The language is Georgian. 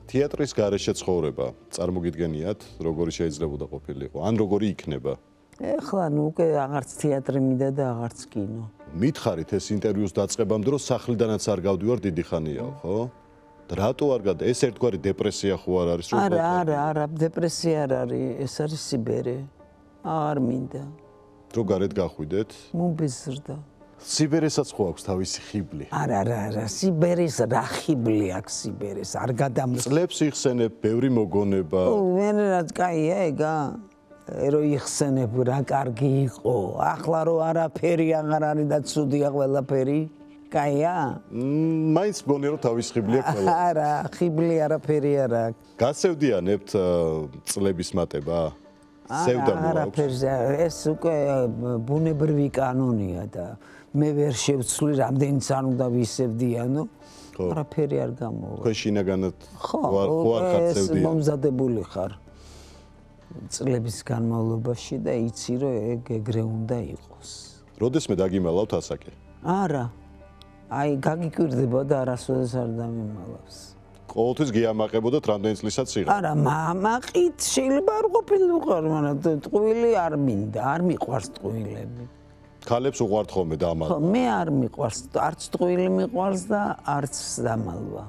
თეატრის გარეშე ცხოვრება წარმოგიდგენიათ, როგორი შეიძლებოდა ყოფილიყო, ან როგორი იქნება? ეხლა ნუ უკვე აღარც თეატრი მინდა და აღარც კინო. მითხარით ეს ინტერვიუს დაწყებამდე, რომ სახლიდანაც არ გავდივარ დიდი ხანიაო, ხო? რატო არ გადა? ეს ერთგვარი დეპრესია ხო არ არის, რომ არა, დეპრესია არ არის, ეს არის სიბერე. არ მინდა. რო გარეთ გახვიდეთ? მომბეზრდა. სიბერესაც ხო აქვს თავისი ხიბლი? არა, სიბერის რა ხიბლი აქვს სიბერეს, არ გადამწ. წლებს იხსენებ, ბევრი მოგონება. მე რაც კაია ეგა. რო იხსენებ რა კარგი იყო. ახლა რო არაფერი აღარ არის და ცუდია ყველაფერი. კაია? მაინც მგონია რომ თავის ხიბლი აქვს ყველა. არა, ხიბლი არაფერი არ აქვს. გასევდიანებთ წლების მატება? სევდა მოაქვს. ეს უკვე ბუნებრივი კანონია და მე ვერ შევცვლი რამდენიც არ უნდა ვისევდიანო. არაფერი არ გამოვა. ხო შინაგანად ვარ ხარ სევდიან. მომზადებული ხარ. წლების განმავლობაში და იცი რომ ეგრე უნდა იყოს. როდესმე დაგიმალავთ ასაკი? არა. აი გაგიკვირდება და არასოდეს არ დამიმალავს. ყოველთვის გიამაყებოდათ რამდენი წლისაც იღო? არა, მამაყით შეიძლება არ ყოფილიყარ, მაგრამ ტყუილი არ მინდა, არ მიყვარს ტყუილები. ქალებს უყვართ ხოლმე დამალვა? მე არ მიყვარს, არც ტყუილი მიყვარს და არც დამალვა.